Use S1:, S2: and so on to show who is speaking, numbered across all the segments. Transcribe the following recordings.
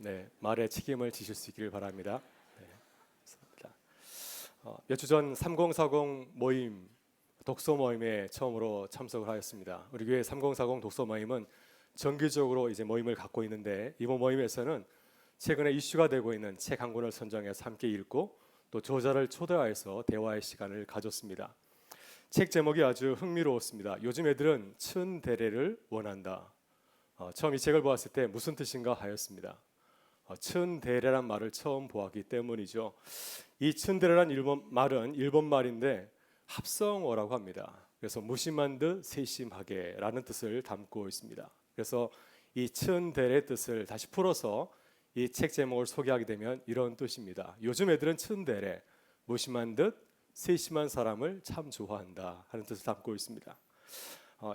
S1: 네, 말에 책임을 지실 수 있기를 바랍니다. 네, 감사합니다. 몇 주 전 3040 모임, 독서 모임에 처음으로 참석을 하였습니다. 우리 교회 3040 독서 모임은 정기적으로 이제 모임을 갖고 있는데, 이번 모임에서는 최근에 이슈가 되고 있는 책 한 권을 선정해서 함께 읽고 또 저자를 초대하여서 대화의 시간을 가졌습니다. 책 제목이 아주 흥미로웠습니다. 요즘 애들은 츤데레를 원한다. 처음 이 책을 보았을 때 무슨 뜻인가 하였습니다. 츤데레란 말을 처음 보았기 때문이죠. 이 츤데레란 일본 말인데 합성어라고 합니다. 그래서 무심한 듯 세심하게라는 뜻을 담고 있습니다. 그래서 이 츤데레 뜻을 다시 풀어서 이 책 제목을 소개하게 되면 이런 뜻입니다. 요즘 애들은 츤데레, 무심한 듯 세심한 사람을 참 좋아한다 하는 뜻을 담고 있습니다.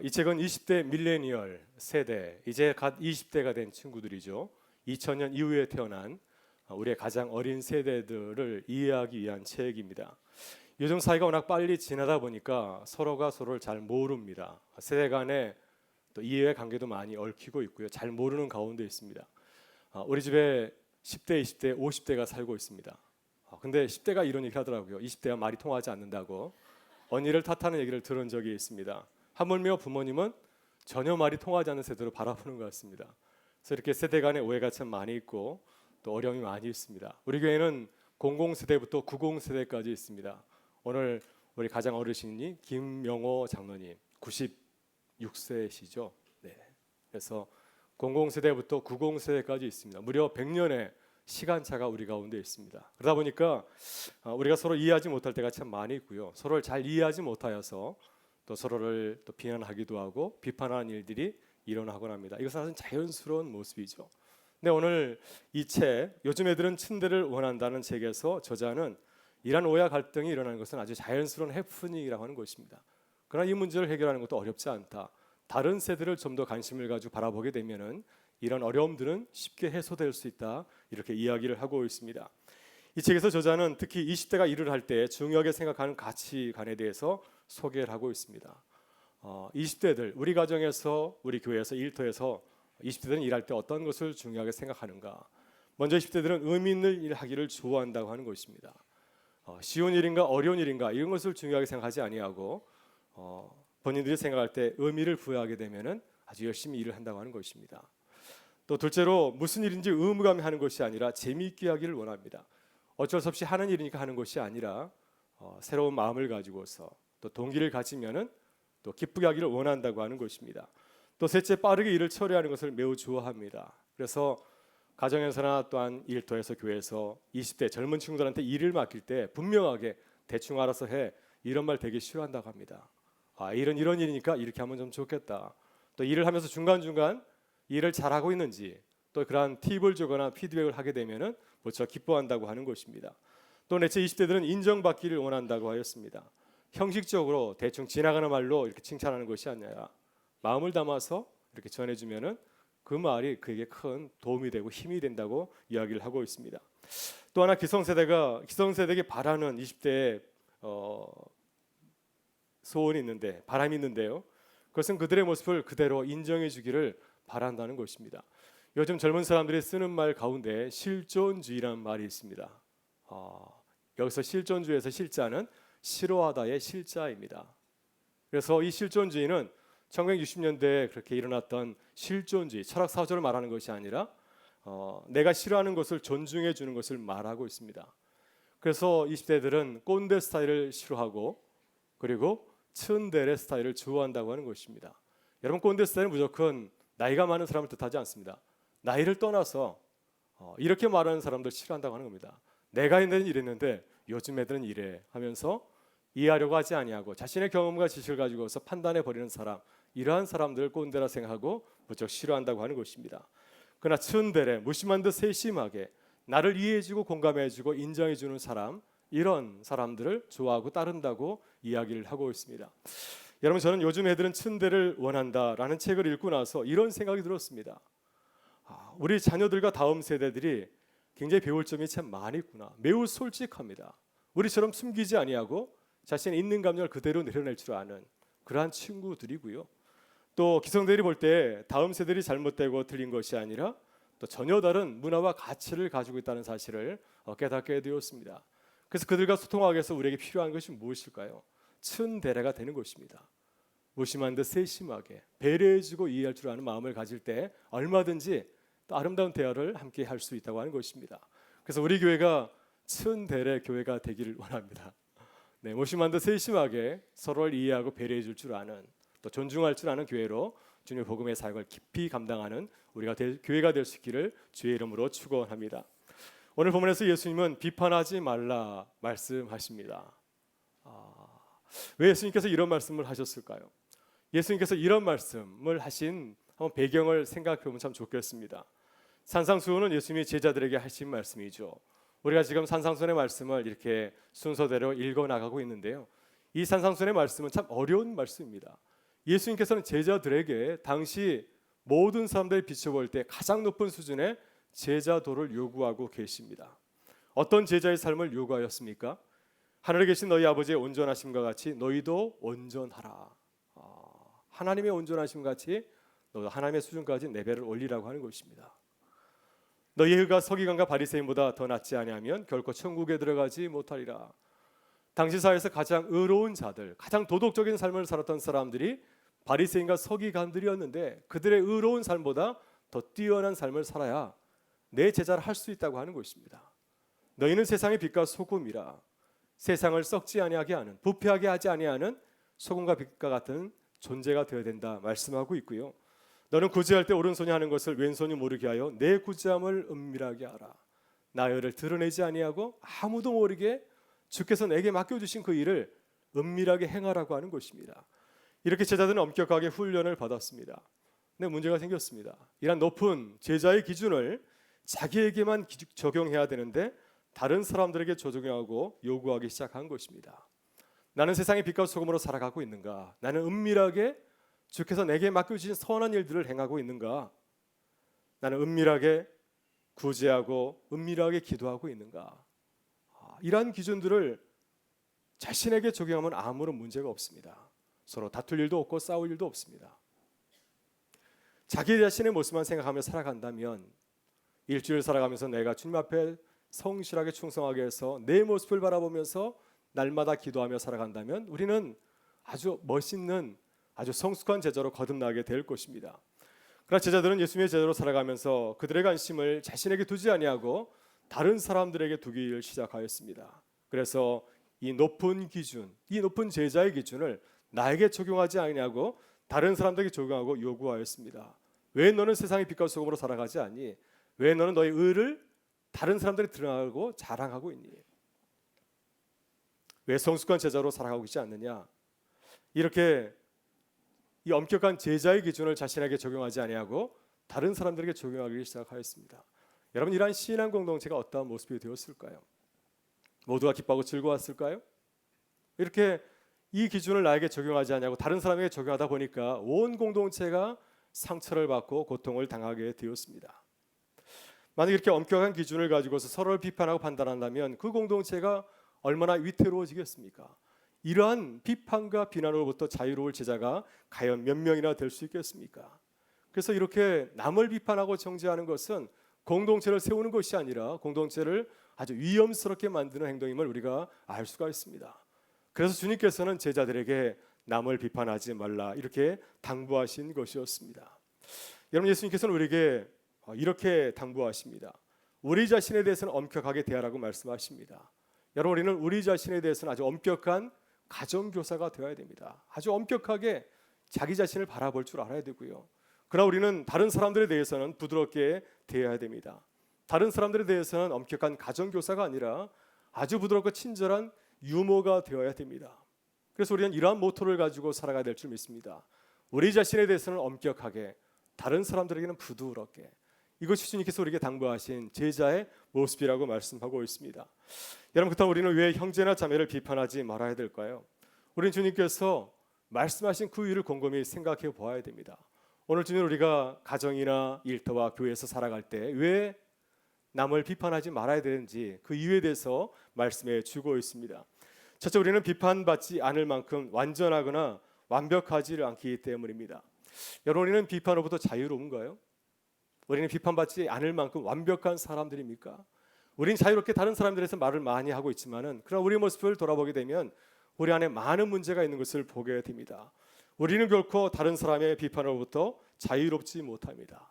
S1: 이 책은 20대 밀레니얼 세대, 이제 갓 20대가 된 친구들이죠. 2000년 이후에 태어난 우리의 가장 어린 세대들을 이해하기 위한 책입니다. 요즘 사회가 워낙 빨리 지나다 보니까 서로가 서로를 잘 모릅니다. 세대 간의 또 이해의 관계도 많이 얽히고 있고요. 잘 모르는 가운데 있습니다. 우리 집에 10대, 20대, 50대가 살고 있습니다. 근데 10대가 이런 얘기 하더라고요. 20대와 말이 통하지 않는다고 언니를 탓하는 얘기를 들은 적이 있습니다. 하물며 부모님은 전혀 말이 통하지 않는 세대로 바라보는 것 같습니다. 그래서 이렇게 세대 간의 오해가 참 많이 있고 또 어려움이 많이 있습니다. 우리 교회는 00세대부터 90세대까지 있습니다. 오늘 우리 가장 어르신이 김명호 장로님 96세시죠. 네. 그래서 00세대부터 90세대까지 있습니다. 무려 100년의 시간차가 우리 가운데 있습니다. 그러다 보니까 우리가 서로 이해하지 못할 때가 참 많이 있고요. 서로를 잘 이해하지 못하여서 또 서로를 또 비난하기도 하고 비판하는 일들이 일어나곤 합니다. 이것은 아주 자연스러운 모습이죠. 근데 오늘 이 책, 요즘 애들은 츤데레를 원한다는 책에서 저자는 이러한 오해와 갈등이 일어나는 것은 아주 자연스러운 해프닝이라고 하는 것입니다. 그러나 이 문제를 해결하는 것도 어렵지 않다. 다른 세대를 좀 더 관심을 가지고 바라보게 되면은 이런 어려움들은 쉽게 해소될 수 있다. 이렇게 이야기를 하고 있습니다. 이 책에서 저자는 특히 20대가 일을 할 때 중요하게 생각하는 가치관에 대해서 소개를 하고 있습니다. 20대들, 우리 가정에서, 우리 교회에서, 일터에서 20대들은 일할 때 어떤 것을 중요하게 생각하는가? 먼저 20대들은 의미 있는 일 하기를 좋아한다고 하는 것입니다. 쉬운 일인가 어려운 일인가 이런 것을 중요하게 생각하지 아니하고 본인들이 생각할 때 의미를 부여하게 되면은 아주 열심히 일을 한다고 하는 것입니다. 또 둘째로 무슨 일인지 의무감이 하는 것이 아니라 재미있게 하기를 원합니다. 어쩔 수 없이 하는 일이니까 하는 것이 아니라 새로운 마음을 가지고서 또 동기를 가지면은 또 기쁘게 하기를 원한다고 하는 것입니다. 또 셋째, 빠르게 일을 처리하는 것을 매우 좋아합니다. 그래서 가정에서나 또한 일터에서 교회에서 20대 젊은 친구들한테 일을 맡길 때 분명하게 대충 알아서 해 이런 말 되게 싫어한다고 합니다. 일은 이런 일이니까 이렇게 하면 좀 좋겠다. 또 일을 하면서 중간중간 일을 잘하고 있는지 또 그러한 팁을 주거나 피드백을 하게 되면은 무척 기뻐한다고 하는 것입니다. 또 넷째, 20대들은 인정받기를 원한다고 하였습니다. 형식적으로 대충 지나가는 말로 이렇게 칭찬하는 것이 아니라 마음을 담아서 이렇게 전해주면은 그 말이 그에게 큰 도움이 되고 힘이 된다고 이야기를 하고 있습니다. 또 하나 기성세대에게 바라는 20대의 소원이 있는데 바람이 있는데요. 그것은 그들의 모습을 그대로 인정해 주기를 바란다는 것입니다. 요즘 젊은 사람들이 쓰는 말 가운데 실존주의라는 말이 있습니다. 여기서 실존주의에서 실자는 싫어하다의 실자입니다. 그래서 이 실존주의는 1960년대에 그렇게 일어났던 실존주의, 철학 사조를 말하는 것이 아니라 내가 싫어하는 것을 존중해 주는 것을 말하고 있습니다. 그래서 20대들은 꼰대 스타일을 싫어하고 그리고 츤데레 스타일을 좋아한다고 하는 것입니다. 여러분, 꼰대 스타일은 무조건 나이가 많은 사람을 뜻하지 않습니다. 나이를 떠나서 이렇게 말하는 사람들 싫어한다고 하는 겁니다. 내가 옛날엔 이랬는데 요즘 애들은 이래 하면서 이해하려고 하지 아니하고 자신의 경험과 지식을 가지고서 판단해 버리는 사람, 이러한 사람들을 꼰대라 생각하고 무척 싫어한다고 하는 것입니다. 그러나 츤데레, 무심한 듯 세심하게 나를 이해해주고 공감해주고 인정해주는 사람, 이런 사람들을 좋아하고 따른다고 이야기를 하고 있습니다. 여러분, 저는 요즘 애들은 츤데레를 원한다라는 책을 읽고 나서 이런 생각이 들었습니다. 우리 자녀들과 다음 세대들이 굉장히 배울 점이 참 많이 있구나. 매우 솔직합니다. 우리처럼 숨기지 아니하고 자신의 있는 감정을 그대로 내려낼 줄 아는 그러한 친구들이고요. 또 기성들이 볼 때 다음 세대들이 잘못되고 틀린 것이 아니라 또 전혀 다른 문화와 가치를 가지고 있다는 사실을 깨닫게 되었습니다. 그래서 그들과 소통하기 위해서 우리에게 필요한 것이 무엇일까요? 츤데레가 되는 것입니다. 무심한 듯 세심하게 배려해주고 이해할 줄 아는 마음을 가질 때 얼마든지 또 아름다운 대화를 함께 할 수 있다고 하는 것입니다. 그래서 우리 교회가 츤데레 교회가 되기를 원합니다. 네, 무심한 듯 세심하게 서로를 이해하고 배려해 줄 줄 아는, 또 존중할 줄 아는 교회로 주님의 복음의 사역을 깊이 감당하는 우리가 교회가 될 수 있기를 주의 이름으로 축원합니다. 오늘 본문에서 예수님은 비판하지 말라 말씀하십니다. 왜 예수님께서 이런 말씀을 하셨을까요? 예수님께서 이런 말씀을 하신 한번 배경을 생각해 보면 참 좋겠습니다. 산상수훈은 예수님이 제자들에게 하신 말씀이죠. 우리가 지금 산상수훈의 말씀을 이렇게 순서대로 읽어 나가고 있는데요. 이 산상수훈의 말씀은 참 어려운 말씀입니다. 예수님께서는 제자들에게 당시 모든 사람들이 비춰볼 때 가장 높은 수준의 제자도를 요구하고 계십니다. 어떤 제자의 삶을 요구하였습니까? 하늘에 계신 너희 아버지의 온전하심과 같이 너희도 온전하라. 하나님의 온전하심 같이 너도 하나님의 수준까지 레벨을 올리라고 하는 것입니다. 너희의 의가 서기관과 바리새인보다 더 낫지 아니하면 결코 천국에 들어가지 못하리라. 당시 사회에서 가장 의로운 자들, 가장 도덕적인 삶을 살았던 사람들이 바리새인과 서기관들이었는데 그들의 의로운 삶보다 더 뛰어난 삶을 살아야 내 제자를 할 수 있다고 하는 것입니다. 너희는 세상의 빛과 소금이라. 세상을 썩지 아니하게 하는, 부패하게 하지 아니하는 소금과 빛과 같은 존재가 되어야 된다 말씀하고 있고요. 너는 구제할 때 오른손이 하는 것을 왼손이 모르게 하여 내 구제함을 은밀하게 하라. 나열을 드러내지 아니하고 아무도 모르게 주께서 내게 맡겨주신 그 일을 은밀하게 행하라고 하는 것입니다. 이렇게 제자들은 엄격하게 훈련을 받았습니다. 근데 문제가 생겼습니다. 이런 높은 제자의 기준을 자기에게만 적용해야 되는데 다른 사람들에게 적용하고 요구하기 시작한 것입니다. 나는 세상의 빛과 소금으로 살아가고 있는가? 나는 은밀하게 주께서 내게 맡겨주신 선한 일들을 행하고 있는가? 나는 은밀하게 구제하고 은밀하게 기도하고 있는가? 이러한 기준들을 자신에게 적용하면 아무런 문제가 없습니다. 서로 다툴 일도 없고 싸울 일도 없습니다. 자기 자신의 모습만 생각하며 살아간다면 일주일 살아가면서 내가 주님 앞에 성실하게 충성하게 해서 내 모습을 바라보면서 날마다 기도하며 살아간다면 우리는 아주 멋있는 아주 성숙한 제자로 거듭나게 될 것입니다. 그러나 제자들은 예수님의 제자로 살아가면서 그들의 관심을 자신에게 두지 아니하고 다른 사람들에게 두기를 시작하였습니다. 그래서 이 높은 기준, 이 높은 제자의 기준을 나에게 적용하지 아니하고 다른 사람들에게 적용하고 요구하였습니다. 왜 너는 세상의 빛과 소금으로 살아가지 않니? 왜 너는 너의 의를 다른 사람들이 드러나고 자랑하고 있니? 왜 성숙한 제자로 살아가고 있지 않느냐? 이렇게 이 엄격한 제자의 기준을 자신에게 적용하지 아니하고 다른 사람들에게 적용하기 시작하였습니다. 여러분, 이러한 신앙 공동체가 어떠한 모습이 되었을까요? 모두가 기뻐하고 즐거웠을까요? 이렇게 이 기준을 나에게 적용하지 아니하고 다른 사람에게 적용하다 보니까 온 공동체가 상처를 받고 고통을 당하게 되었습니다. 만약 이렇게 엄격한 기준을 가지고서 서로를 비판하고 판단한다면 그 공동체가 얼마나 위태로워지겠습니까? 이러한 비판과 비난으로부터 자유로울 제자가 과연 몇 명이나 될 수 있겠습니까? 그래서 이렇게 남을 비판하고 정죄하는 것은 공동체를 세우는 것이 아니라 공동체를 아주 위험스럽게 만드는 행동임을 우리가 알 수가 있습니다. 그래서 주님께서는 제자들에게 남을 비판하지 말라 이렇게 당부하신 것이었습니다. 여러분, 예수님께서는 우리에게 이렇게 당부하십니다. 우리 자신에 대해서는 엄격하게 대하라고 말씀하십니다. 여러분, 우리는 우리 자신에 대해서는 아주 엄격한 가정교사가 되어야 됩니다. 아주 엄격하게 자기 자신을 바라볼 줄 알아야 되고요. 그러나 우리는 다른 사람들에 대해서는 부드럽게 대해야 됩니다. 다른 사람들에 대해서는 엄격한 가정교사가 아니라 아주 부드럽고 친절한 유모가 되어야 됩니다. 그래서 우리는 이러한 모토를 가지고 살아가야 될 줄 믿습니다. 우리 자신에 대해서는 엄격하게, 다른 사람들에게는 부드럽게. 이것이 주님께서 우리에게 당부하신 제자의 모습이라고 말씀하고 있습니다. 여러분, 그렇다면 우리는 왜 형제나 자매를 비판하지 말아야 될까요? 우리는 주님께서 말씀하신 그 이유를 곰곰이 생각해 보아야 됩니다. 오늘 주님, 우리가 가정이나 일터와 교회에서 살아갈 때 왜 남을 비판하지 말아야 되는지 그 이유에 대해서 말씀해 주고 있습니다. 첫째, 우리는 비판받지 않을 만큼 완전하거나 완벽하지 않기 때문입니다. 여러분, 우리는 비판으로부터 자유로운가요? 우리는 비판받지 않을 만큼 완벽한 사람들입니까? 우리는 자유롭게 다른 사람들에 대해서 말을 많이 하고 있지만은 그러나 우리의 모습을 돌아보게 되면 우리 안에 많은 문제가 있는 것을 보게 됩니다. 우리는 결코 다른 사람의 비판으로부터 자유롭지 못합니다.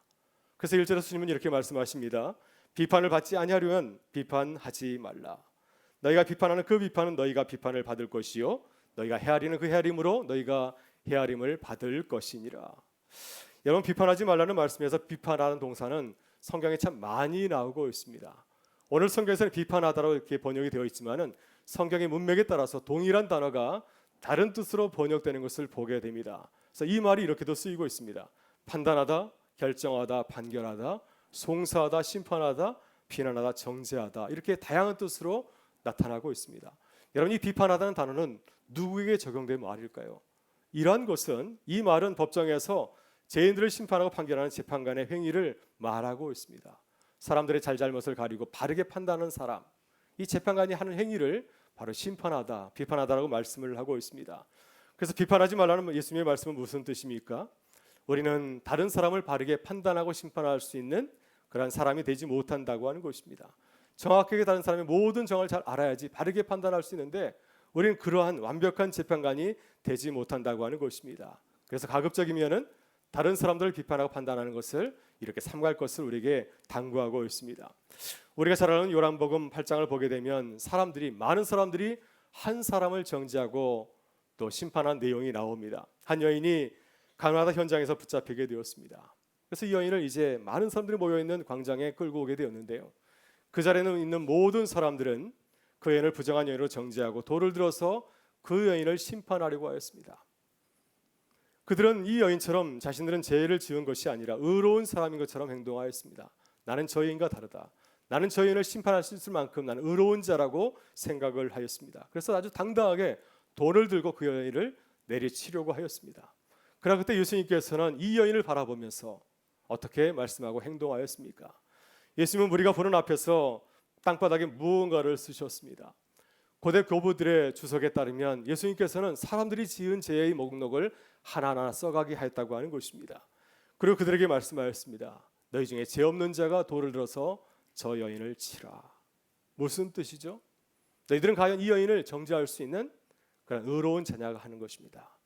S1: 그래서 1절에서 주님은 이렇게 말씀하십니다. 비판을 받지 아니하려면 비판하지 말라. 너희가 비판하는 그 비판은 너희가 비판을 받을 것이요 너희가 헤아리는 그 헤아림으로 너희가 헤아림을 받을 것이니라. 여러분, 비판하지 말라는 말씀에서 비판하는 동사는 성경에 참 많이 나오고 있습니다. 오늘 성경에서는 비판하다로 이렇게 번역이 되어 있지만은 성경의 문맥에 따라서 동일한 단어가 다른 뜻으로 번역되는 것을 보게 됩니다. 그래서 이 말이 이렇게도 쓰이고 있습니다. 판단하다, 결정하다, 판결하다, 송사하다, 심판하다, 비난하다, 정죄하다, 이렇게 다양한 뜻으로 나타나고 있습니다. 여러분, 이 비판하다는 단어는 누구에게 적용된 말일까요? 이러한 것은, 이 말은 법정에서 죄인들을 심판하고 판결하는 재판관의 행위를 말하고 있습니다. 사람들의 잘잘못을 가리고 바르게 판단하는 사람, 이 재판관이 하는 행위를 바로 심판하다, 비판하다라고 말씀을 하고 있습니다. 그래서 비판하지 말라는 예수님의 말씀은 무슨 뜻입니까? 우리는 다른 사람을 바르게 판단하고 심판할 수 있는 그런 사람이 되지 못한다고 하는 것입니다. 정확하게 다른 사람의 모든 정을 잘 알아야지 바르게 판단할 수 있는데 우리는 그러한 완벽한 재판관이 되지 못한다고 하는 것입니다. 그래서 가급적이면은 다른 사람들을 비판하고 판단하는 것을 이렇게 삼갈 것을 우리에게 당부하고 있습니다. 우리가 잘 아는 요한복음 8장을 보게 되면 많은 사람들이 한 사람을 정죄하고 또 심판한 내용이 나옵니다. 한 여인이 가나다 현장에서 붙잡히게 되었습니다. 그래서 이 여인을 이제 많은 사람들이 모여있는 광장에 끌고 오게 되었는데요. 그 자리에 있는 모든 사람들은 그 여인을 부정한 여인으로 정죄하고 돌을 들어서 그 여인을 심판하려고 하였습니다. 그들은 이 여인처럼 자신들은 죄를 지은 것이 아니라 의로운 사람인 것처럼 행동하였습니다. 나는 저 여인과 다르다. 나는 저 여인을 심판할 수 있을 만큼 나는 의로운 자라고 생각을 하였습니다. 그래서 아주 당당하게 돌을 들고 그 여인을 내리치려고 하였습니다. 그러나 그때 예수님께서는 이 여인을 바라보면서 어떻게 말씀하고 행동하였습니까? 예수님은 우리가 보는 앞에서 땅바닥에 무언가를 쓰셨습니다. 고대 교부들의 주석에 따르면 예수님께서는 사람들이 지은 죄의 목록을 하나하나 써가게 하였다고 하는 것입니다. 그리고 그들에게 말씀하였습니다. 너희 중에 죄 없는 자가 돌을 들어서 저 여인을 치라. 무슨 뜻이죠? 너희들은 과연 이 여인을 정죄할 수 있는 그런 의로운 자냐가 하는 것입니다.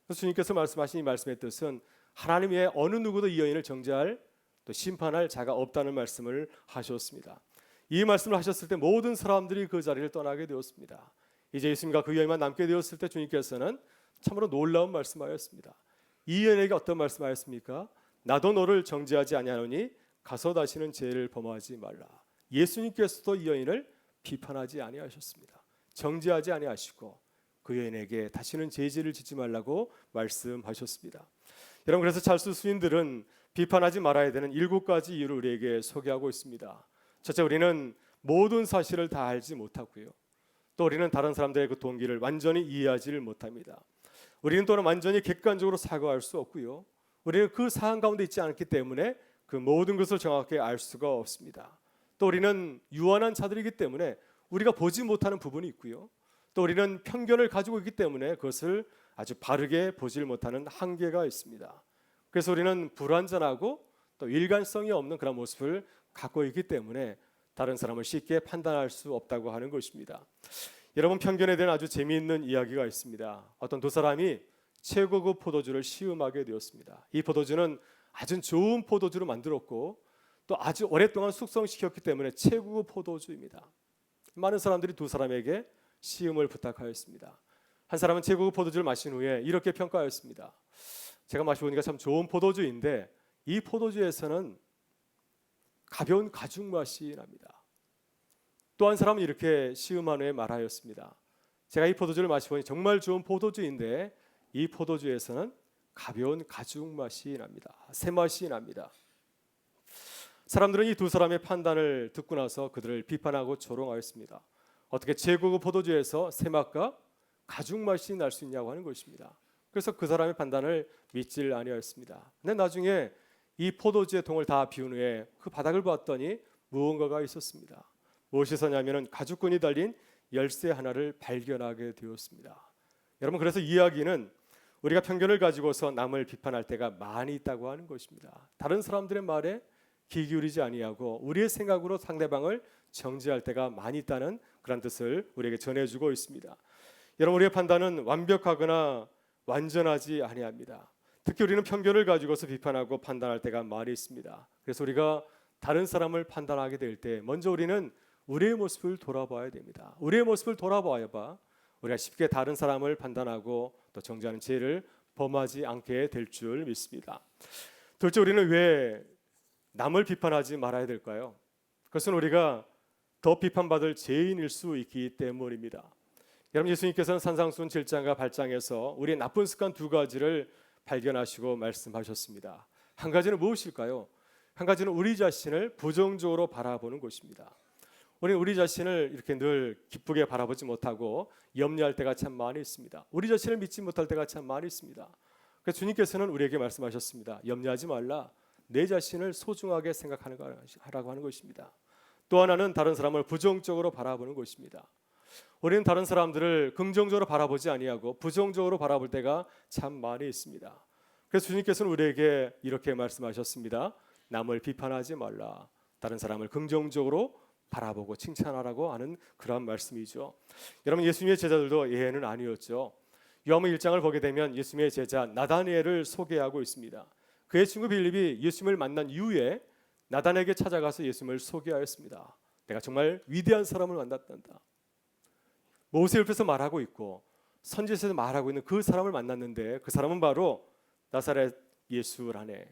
S1: 그래서 주님께서 말씀하신 이 말씀의 뜻은 하나님 외에 어느 누구도 이 여인을 정죄할 또 심판할 자가 없다는 말씀을 하셨습니다. 이 말씀을 하셨을 때 모든 사람들이 그 자리를 떠나게 되었습니다. 이제 예수님과 그 여인만 남게 되었을 때 주님께서는 참으로 놀라운 말씀하였습니다. 이 여인에게 어떤 말씀하였습니까? 나도 너를 정죄하지 아니하노니 가서 다시는 죄를 범하지 말라. 예수님께서도 이 여인을 비판하지 아니하셨습니다. 정죄하지 아니하시고 그 여인에게 다시는 죄를 짓지 말라고 말씀하셨습니다. 여러분, 그래서 찰스 수인들은 비판하지 말아야 되는 7가지 이유를 우리에게 소개하고 있습니다. 첫째, 우리는 모든 사실을 다 알지 못하고요. 또 우리는 다른 사람들의 그 동기를 완전히 이해하지를 못합니다. 우리는 또한 완전히 객관적으로 사고할 수 없고요. 우리는 그 상황 가운데 있지 않기 때문에 그 모든 것을 정확하게 알 수가 없습니다. 또 우리는 유한한 자들이기 때문에 우리가 보지 못하는 부분이 있고요. 또 우리는 편견을 가지고 있기 때문에 그것을 아주 바르게 보질 못하는 한계가 있습니다. 그래서 우리는 불완전하고 또 일관성이 없는 그런 모습을 갖고 있기 때문에 다른 사람을 쉽게 판단할 수 없다고 하는 것입니다. 여러분, 편견에 대한 아주 재미있는 이야기가 있습니다. 어떤 두 사람이 최고급 포도주를 시음하게 되었습니다. 이 포도주는 아주 좋은 포도주로 만들었고 또 아주 오랫동안 숙성시켰기 때문에 최고급 포도주입니다. 많은 사람들이 두 사람에게 시음을 부탁하였습니다. 한 사람은 최고급 포도주를 마신 후에 이렇게 평가하였습니다. 제가 마셔보니까 참 좋은 포도주인데 이 포도주에서는 가벼운 가죽 맛이 납니다. 또 한 사람은 이렇게 시음한 후에 말하였습니다. 제가 이 포도주를 마시보니 정말 좋은 포도주인데 이 포도주에서는 가벼운 가죽 맛이 납니다. 새 맛이 납니다. 사람들은 이 두 사람의 판단을 듣고 나서 그들을 비판하고 조롱하였습니다. 어떻게 최고급 포도주에서 새 맛과 가죽 맛이 날 수 있냐고 하는 것입니다. 그래서 그 사람의 판단을 믿질 아니하였습니다. 근데 나중에 이 포도주의 통을 다 비운 후에 그 바닥을 봤더니 무언가가 있었습니다. 무엇이 있었냐면은 가죽끈이 달린 열쇠 하나를 발견하게 되었습니다. 여러분, 그래서 이야기는 우리가 편견을 가지고서 남을 비판할 때가 많이 있다고 하는 것입니다. 다른 사람들의 말에 귀 기울이지 아니하고 우리의 생각으로 상대방을 정죄할 때가 많이 있다는 그런 뜻을 우리에게 전해주고 있습니다. 여러분, 우리의 판단은 완벽하거나 완전하지 아니합니다. 특히 우리는 편견을 가지고서 비판하고 판단할 때가 많이 있습니다. 그래서 우리가 다른 사람을 판단하게 될 때 먼저 우리는 우리의 모습을 돌아봐야 됩니다. 우리의 모습을 돌아봐야 우리가 쉽게 다른 사람을 판단하고 또 정죄하는 죄를 범하지 않게 될 줄 믿습니다. 둘째, 우리는 왜 남을 비판하지 말아야 될까요? 그것은 우리가 더 비판받을 죄인일 수 있기 때문입니다. 여러분, 예수님께서는 산상수훈 7장과 8장에서 우리의 나쁜 습관 두 가지를 발견하시고 말씀하셨습니다. 한 가지는 무엇일까요? 한 가지는 우리 자신을 부정적으로 바라보는 것입니다. 우리는 우리 자신을 이렇게 늘 기쁘게 바라보지 못하고 염려할 때가 참 많이 있습니다. 우리 자신을 믿지 못할 때가 참 많이 있습니다. 그래서 주님께서는 우리에게 말씀하셨습니다. 염려하지 말라. 내 자신을 소중하게 생각하라고 하는 것입니다. 또 하나는 다른 사람을 부정적으로 바라보는 것입니다. 우리는 다른 사람들을 긍정적으로 바라보지 아니하고 부정적으로 바라볼 때가 참 많이 있습니다. 그래서 주님께서는 우리에게 이렇게 말씀하셨습니다. 남을 비판하지 말라. 다른 사람을 긍정적으로 바라보고 칭찬하라고 하는 그런 말씀이죠. 여러분, 예수님의 제자들도 예외는 아니었죠. 요한복음 1장을 보게 되면 예수님의 제자 나다니엘을 소개하고 있습니다. 그의 친구 빌립이 예수님을 만난 이후에 나다나엘에게 찾아가서 예수님을 소개하였습니다. 내가 정말 위대한 사람을 만났단다. 모세 옆에서 말하고 있고 선지서에서 말하고 있는 그 사람을 만났는데 그 사람은 바로 나사렛 예수라네.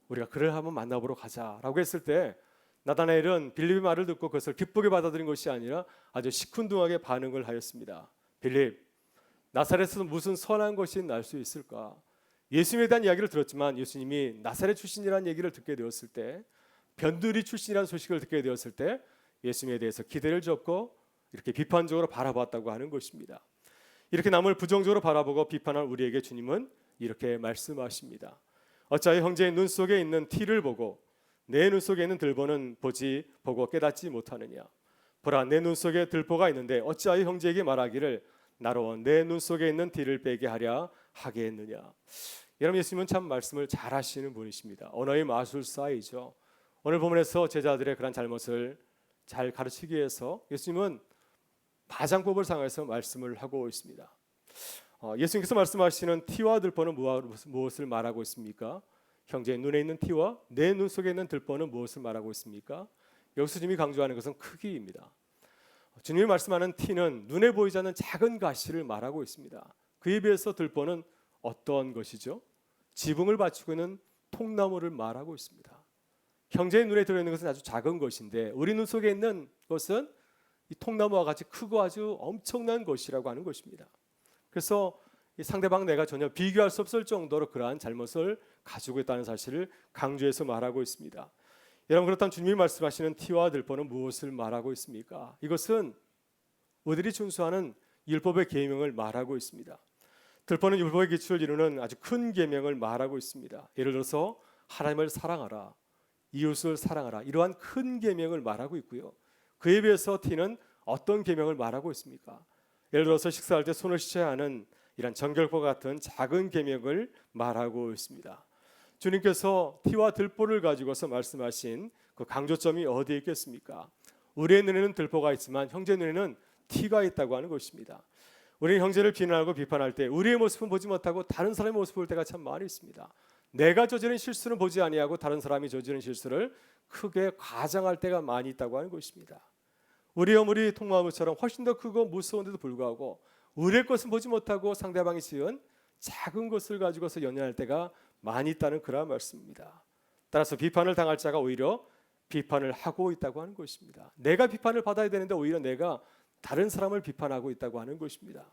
S1: 우리가 그를 한번 만나보러 가자라고 했을 때 나다나엘은 빌립의 말을 듣고 그것을 기쁘게 받아들인 것이 아니라 아주 시큰둥하게 반응을 하였습니다. 빌립, 나사렛에서 무슨 선한 것이 날 수 있을까? 예수님에 대한 이야기를 들었지만 예수님이 나사렛 출신이라는 얘기를 듣게 되었을 때, 변두리 출신이라는 소식을 듣게 되었을 때 예수님에 대해서 기대를 접고 이렇게 비판적으로 바라봤다고 하는 것입니다. 이렇게 남을 부정적으로 바라보고 비판한 우리에게 주님은 이렇게 말씀하십니다. 어찌하여 형제의 눈 속에 있는 티를 보고 내 눈 속에 있는 들보는 보고 깨닫지 못하느냐. 보라, 내 눈 속에 들보가 있는데 어찌하여 형제에게 말하기를 나로 내 눈 속에 있는 티를 빼게 하랴 하겠느냐. 여러분, 예수님은 참 말씀을 잘 하시는 분이십니다. 언어의 마술사이죠. 오늘 본문에서 제자들의 그런 잘못을 잘 가르치기 위해서 예수님은 파장법을 사용해서 말씀을 하고 있습니다. 예수님께서 말씀하시는 티와 들보는 무엇을 말하고 있습니까? 형제의 눈에 있는 티와 내 눈 속에 있는 들보는 무엇을 말하고 있습니까? 여기서 주님이 강조하는 것은 크기입니다. 주님이 말씀하는 티는 눈에 보이지 않는 작은 가시를 말하고 있습니다. 그에 비해서 들보는 어떤 것이죠? 지붕을 받치고 있는 통나무를 말하고 있습니다. 형제의 눈에 들어있는 것은 아주 작은 것인데 우리 눈 속에 있는 것은 이 통나무와 같이 크고 아주 엄청난 것이라고 하는 것입니다. 그래서 이 상대방 내가 전혀 비교할 수 없을 정도로 그러한 잘못을 가지고 있다는 사실을 강조해서 말하고 있습니다. 여러분, 그렇다면 주님이 말씀하시는 티와 들보는 무엇을 말하고 있습니까? 이것은 우리들이 준수하는 율법의 계명을 말하고 있습니다. 들보는 율법의 기초를 이루는 아주 큰 계명을 말하고 있습니다. 예를 들어서 하나님을 사랑하라, 이웃을 사랑하라, 이러한 큰 계명을 말하고 있고요. 그에 비해서 티는 어떤 계명을 말하고 있습니까? 예를 들어서 식사할 때 손을 씻어야 하는 이런 정결과 같은 작은 계명을 말하고 있습니다. 주님께서 티와 들보를 가지고서 말씀하신 그 강조점이 어디에 있겠습니까? 우리의 눈에는 들보가 있지만 형제 눈에는 티가 있다고 하는 것입니다. 우리는 형제를 비난하고 비판할 때 우리의 모습은 보지 못하고 다른 사람의 모습을 볼 때가 참 많이 있습니다. 내가 저지른 실수는 보지 아니하고 다른 사람이 저지른 실수를 크게 과장할 때가 많이 있다고 하는 것입니다. 우리 어물이 통나무처럼 훨씬 더 크고 무서운데도 불구하고 우리의 것은 보지 못하고 상대방이 지은 작은 것을 가지고서 연연할 때가 많이 있다는 그런 말씀입니다. 따라서 비판을 당할 자가 오히려 비판을 하고 있다고 하는 것입니다. 내가 비판을 받아야 되는데 오히려 내가 다른 사람을 비판하고 있다고 하는 것입니다.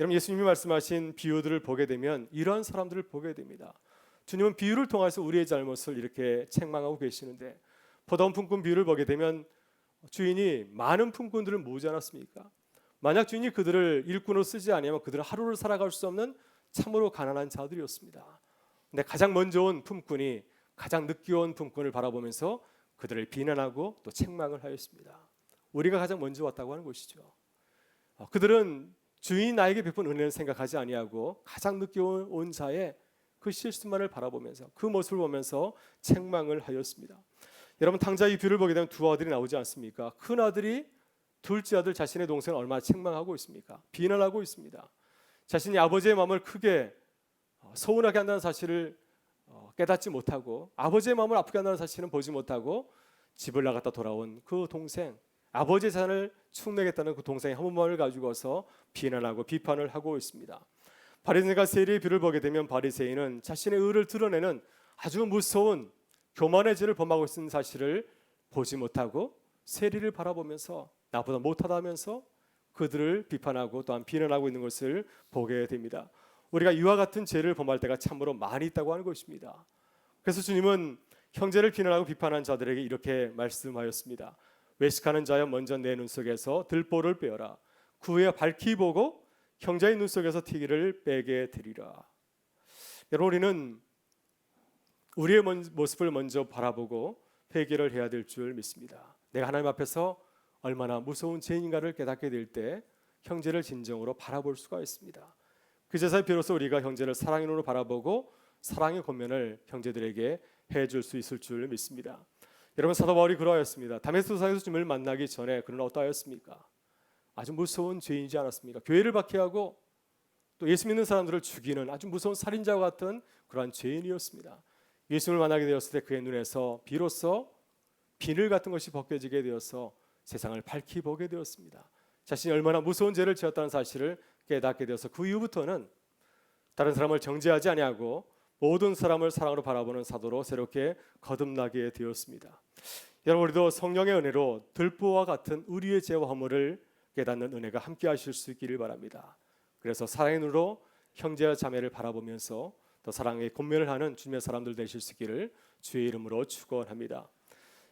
S1: 여러분, 예수님이 말씀하신 비유들을 보게 되면 이러한 사람들을 보게 됩니다. 주님은 비유를 통해서 우리의 잘못을 이렇게 책망하고 계시는데 포도원 품꾼 비유를 보게 되면 주인이 많은 품꾼들을 모으지 않았습니까? 만약 주인이 그들을 일꾼으로 쓰지 아니하면 그들은 하루를 살아갈 수 없는 참으로 가난한 자들이었습니다. 근데 가장 먼저 온 품꾼이 가장 늦게 온 품꾼을 바라보면서 그들을 비난하고 또 책망을 하였습니다. 우리가 가장 먼저 왔다고 하는 것이죠. 그들은 주인이 나에게 베푼 은혜는 생각하지 아니하고 가장 늦게 온 자의 그 실수만을 바라보면서 그 모습을 보면서 책망을 하였습니다. 여러분 탕자 이 뷰를 보게 되면 두 아들이 나오지 않습니까? 큰 아들이 둘째 아들 자신의 동생을 얼마나 책망하고 있습니까? 비난하고 있습니다. 자신이 아버지의 마음을 크게 서운하게 한다는 사실을 깨닫지 못하고 아버지의 마음을 아프게 한다는 사실은 보지 못하고 집을 나갔다 돌아온 그 동생, 아버지의 재산을 축내겠다는 그 동생의 한 마음을 가지고서 비난하고 비판을 하고 있습니다. 바리새인과 세리의 뷰를 보게 되면 바리새인은 자신의 의를 드러내는 아주 무서운 교만의 죄를 범하고 있는 사실을 보지 못하고 세리를 바라보면서 나보다 못하다면서 그들을 비판하고 또한 비난하고 있는 것을 보게 됩니다. 우리가 이와 같은 죄를 범할 때가 참으로 많이 있다고 하는 것입니다. 그래서 주님은 형제를 비난하고 비판한 자들에게 이렇게 말씀하였습니다. 외식하는 자여 먼저 내 눈 속에서 들보를 빼어라. 그 후에 밝히 보고 형제의 눈 속에서 티기를 빼게 되리라. 여러분 우리는 우리의 모습을 먼저 바라보고 회개를 해야 될 줄 믿습니다. 내가 하나님 앞에서 얼마나 무서운 죄인인가를 깨닫게 될 때 형제를 진정으로 바라볼 수가 있습니다. 그제서야 비로소 우리가 형제를 사랑의 눈으로 바라보고 사랑의 권면을 형제들에게 해줄 수 있을 줄 믿습니다. 여러분 사도 바울이 그러하였습니다. 다메섹 도상에서 주님을 만나기 전에 그는 어떠하였습니까? 아주 무서운 죄인이지 않았습니까? 교회를 박해하고 또 예수 믿는 사람들을 죽이는 아주 무서운 살인자와 같은 그러한 죄인이었습니다. 예수님을 만나게 되었을 때 그의 눈에서 비로소 비늘 같은 것이 벗겨지게 되어서 세상을 밝히 보게 되었습니다. 자신이 얼마나 무서운 죄를 지었다는 사실을 깨닫게 되어서 그 이후부터는 다른 사람을 정죄하지 아니하고 모든 사람을 사랑으로 바라보는 사도로 새롭게 거듭나게 되었습니다. 여러분 우리도 성령의 은혜로 들보와 같은 우리의 죄와 허물을 깨닫는 은혜가 함께 하실 수 있기를 바랍니다. 그래서 사랑의 눈으로 형제와 자매를 바라보면서 더 사랑의 권면을 하는 주님의 사람들 되실 수 있기를 주의 이름으로 축원합니다.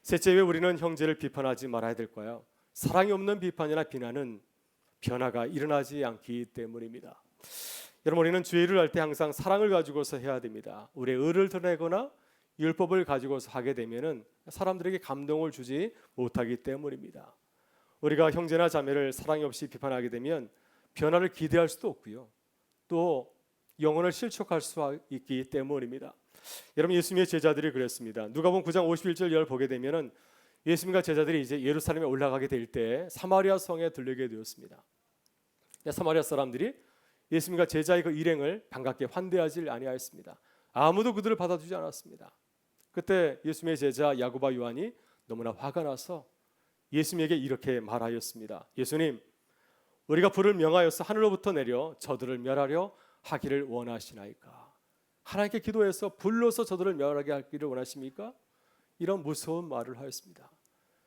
S1: 셋째, 왜 우리는 형제를 비판하지 말아야 될까요? 사랑이 없는 비판이나 비난은 변화가 일어나지 않기 때문입니다. 여러분 우리는 주의 일을 할 때 항상 사랑을 가지고서 해야 됩니다. 우리의 의를 드러내거나 율법을 가지고서 하게 되면은 사람들에게 감동을 주지 못하기 때문입니다. 우리가 형제나 자매를 사랑이 없이 비판하게 되면 변화를 기대할 수도 없고요. 또 영혼을 실족할 수 있기 때문입니다. 여러분 예수님의 제자들이 그랬습니다. 누가복음 9장 51절 보게 되면은 예수님과 제자들이 이제 예루살렘에 올라가게 될 때 사마리아 성에 들르게 되었습니다. 사마리아 사람들이 예수님과 제자의 그 일행을 반갑게 환대하지 아니하였습니다. 아무도 그들을 받아주지 않았습니다. 그때 예수님의 제자 야고보와 요한이 너무나 화가 나서 예수님에게 이렇게 말하였습니다. 예수님, 우리가 불을 명하여서 하늘로부터 내려 저들을 멸하려 하기를 원하시나이까? 하나님께 기도해서 불로서 저들을 멸하게 하기를 원하십니까? 이런 무서운 말을 하였습니다.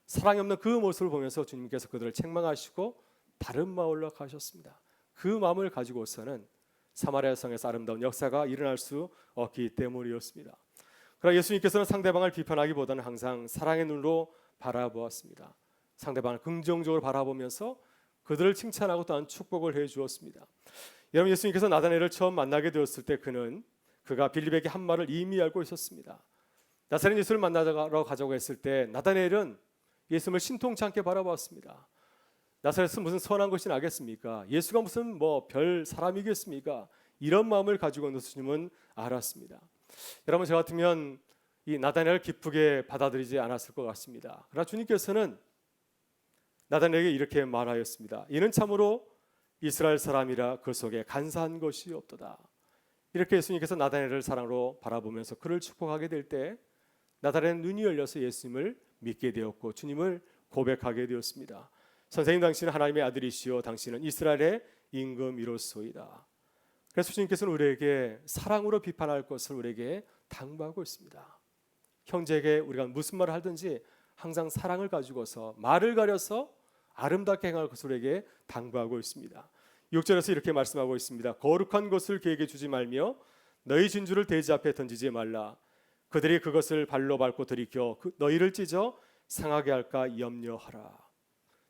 S1: 사랑이 없는 그 모습을 보면서 주님께서 그들을 책망하시고 다른 마을로 가셨습니다. 그 마음을 가지고서는 사마리아 성에서 아름다운 역사가 일어날 수 없기 때문이었습니다. 그러나 예수님께서는 상대방을 비판하기보다는 항상 사랑의 눈으로 바라보았습니다. 상대방을 긍정적으로 바라보면서 그들을 칭찬하고 또한 축복을 해 주었습니다. 여러분 예수님께서 나다나엘을 처음 만나게 되었을 때 그가 빌립에게 한 말을 이미 알고 있었습니다. 나사렛 예수를 만나러 가자고 했을 때 나다나엘은 예수님을 신통치 않게 바라보았습니다. 나사렛은 무슨 선한 것이 나겠습니까? 예수가 무슨 별 사람이겠습니까? 이런 마음을 가지고 있는 주님은 알았습니다. 여러분 저 같으면 이 나다나엘을 기쁘게 받아들이지 않았을 것 같습니다. 그러나 주님께서는 나다나엘에게 이렇게 말하였습니다. 이는 참으로 이스라엘 사람이라 그 속에 간사한 것이 없도다. 이렇게 예수님께서 나다나엘을 사랑으로 바라보면서 그를 축복하게 될 때 나다나엘은 눈이 열려서 예수님을 믿게 되었고 주님을 고백하게 되었습니다. 선생님, 당신은 하나님의 아들이시요 당신은 이스라엘의 임금이로소이다. 그래서 주님께서는 우리에게 사랑으로 비판할 것을 우리에게 당부하고 있습니다. 형제에게 우리가 무슨 말을 하든지 항상 사랑을 가지고서 말을 가려서 아름답게 행할 것을 우리에게 당부하고 있습니다. 6절에서 이렇게 말씀하고 있습니다. 거룩한 것을 그에게 주지 말며 너희 진주를 돼지 앞에 던지지 말라. 그들이 그것을 발로 밟고 들이켜 너희를 찢어 상하게 할까 염려하라.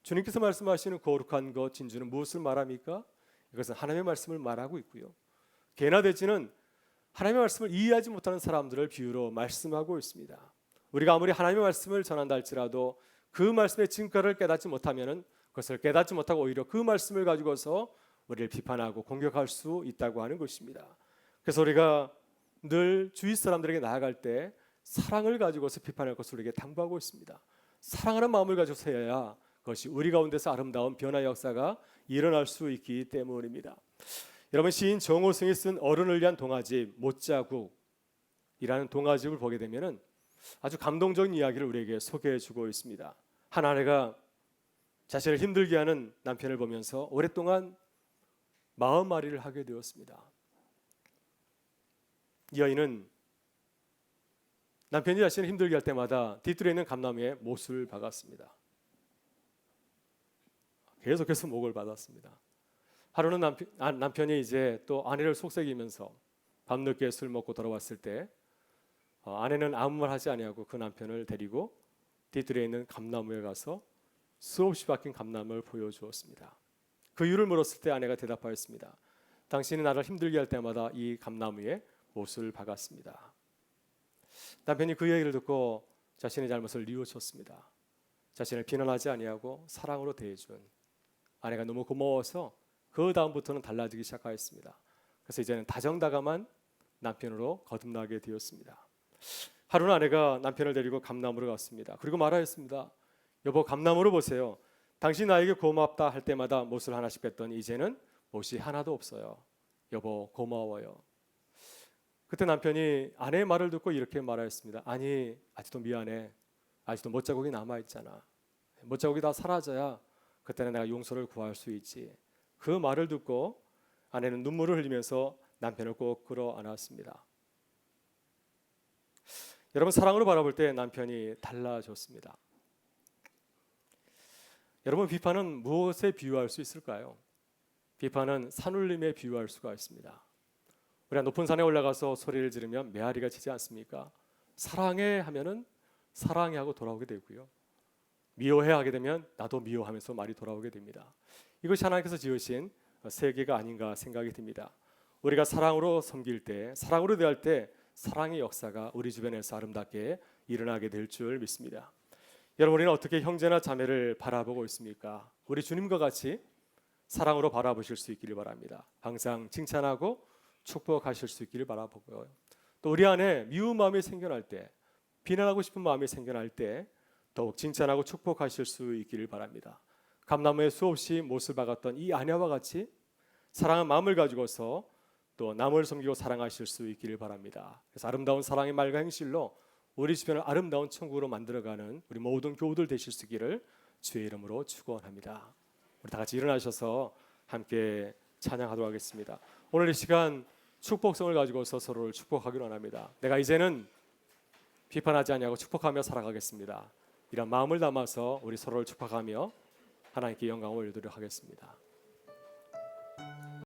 S1: 주님께서 말씀하시는 거룩한 것 진주는 무엇을 말합니까? 이것은 하나님의 말씀을 말하고 있고요. 개나 돼지는 하나님의 말씀을 이해하지 못하는 사람들을 비유로 말씀하고 있습니다. 우리가 아무리 하나님의 말씀을 전한다 할지라도 그 말씀의 진가를 깨닫지 못하면 그것을 깨닫지 못하고 오히려 그 말씀을 가지고서 우리를 비판하고 공격할 수 있다고 하는 것입니다. 그래서 우리가 늘 주위 사람들에게 나아갈 때 사랑을 가지고서 비판할 것을 우리에게 당부하고 있습니다. 사랑하는 마음을 가지고서 해야 그것이 우리 가운데서 아름다운 변화 역사가 일어날 수 있기 때문입니다. 여러분, 시인 정호승이 쓴 어른을 위한 동화집 못자국이라는 동화집을 보게 되면은 아주 감동적인 이야기를 우리에게 소개해주고 있습니다. 한 아내가 자신을 힘들게 하는 남편을 보면서 오랫동안 마음앓이를 하게 되었습니다. 이 여인은 남편이 자신을 힘들게 할 때마다 뒤뜰에 있는 감나무에 못을 박았습니다. 계속해서 목을 받았습니다. 하루는 남편이 이제 또 아내를 속삭이면서 밤늦게 술 먹고 돌아왔을 때 아내는 아무 말 하지 아니하고 그 남편을 데리고 뒤뜰에 있는 감나무에 가서 수없이 박힌 감나무를 보여주었습니다. 그 이유를 물었을 때 아내가 대답하였습니다. 당신이 나를 힘들게 할 때마다 이 감나무에 못을 박았습니다. 남편이 그 얘기를 듣고 자신의 잘못을 뉘우쳤습니다. 자신을 비난하지 아니하고 사랑으로 대해준 아내가 너무 고마워서 그 다음부터는 달라지기 시작하였습니다. 그래서 이제는 다정다감한 남편으로 거듭나게 되었습니다. 하루는 아내가 남편을 데리고 감나무로 갔습니다. 그리고 말하였습니다. 여보, 감나무를 보세요. 당신 나에게 고맙다 할 때마다 못을 하나씩 뺐더니 이제는 못이 하나도 없어요. 여보, 고마워요. 그때 남편이 아내의 말을 듣고 이렇게 말하였습니다. 아니, 아직도 미안해. 아직도 못자국이 남아있잖아. 못자국이 다 사라져야 그때는 내가 용서를 구할 수 있지. 그 말을 듣고 아내는 눈물을 흘리면서 남편을 꼭 끌어안았습니다. 여러분, 사랑으로 바라볼 때 남편이 달라졌습니다. 여러분, 비판은 무엇에 비유할 수 있을까요? 비판은 산울림에 비유할 수가 있습니다. 우리가 높은 산에 올라가서 소리를 지르면 메아리가 치지 않습니까? 사랑해 하면은 사랑해 하고 돌아오게 되고요. 미워해 하게 되면 나도 미워하면서 말이 돌아오게 됩니다. 이것이 하나님께서 지으신 세계가 아닌가 생각이 듭니다. 우리가 사랑으로 섬길 때, 사랑으로 대할 때 사랑의 역사가 우리 주변에서 아름답게 일어나게 될 줄 믿습니다. 여러분, 우리는 어떻게 형제나 자매를 바라보고 있습니까? 우리 주님과 같이 사랑으로 바라보실 수 있기를 바랍니다. 항상 칭찬하고 축복하실 수 있기를 바라보고요. 또 우리 안에 미운 마음이 생겨날 때, 비난하고 싶은 마음이 생겨날 때 더욱 칭찬하고 축복하실 수 있기를 바랍니다. 감나무에 수없이 못을 박았던 이 아내와 같이 사랑한 마음을 가지고서 또 남을 섬기고 사랑하실 수 있기를 바랍니다. 그래서 아름다운 사랑의 말과 행실로 우리 주변을 아름다운 천국으로 만들어가는 우리 모든 교우들 되실 수 있기를 주의 이름으로 축원합니다. 우리 다 같이 일어나셔서 함께 찬양하도록 하겠습니다. 오늘 이 시간 축복성을 가지고서 서로를 축복하기로 합니다. 내가 이제는 비판하지 아니하고 축복하며 살아가겠습니다. 이런 마음을 담아서 우리 서로를 축복하며 하나님께 영광을 올리도록 하겠습니다.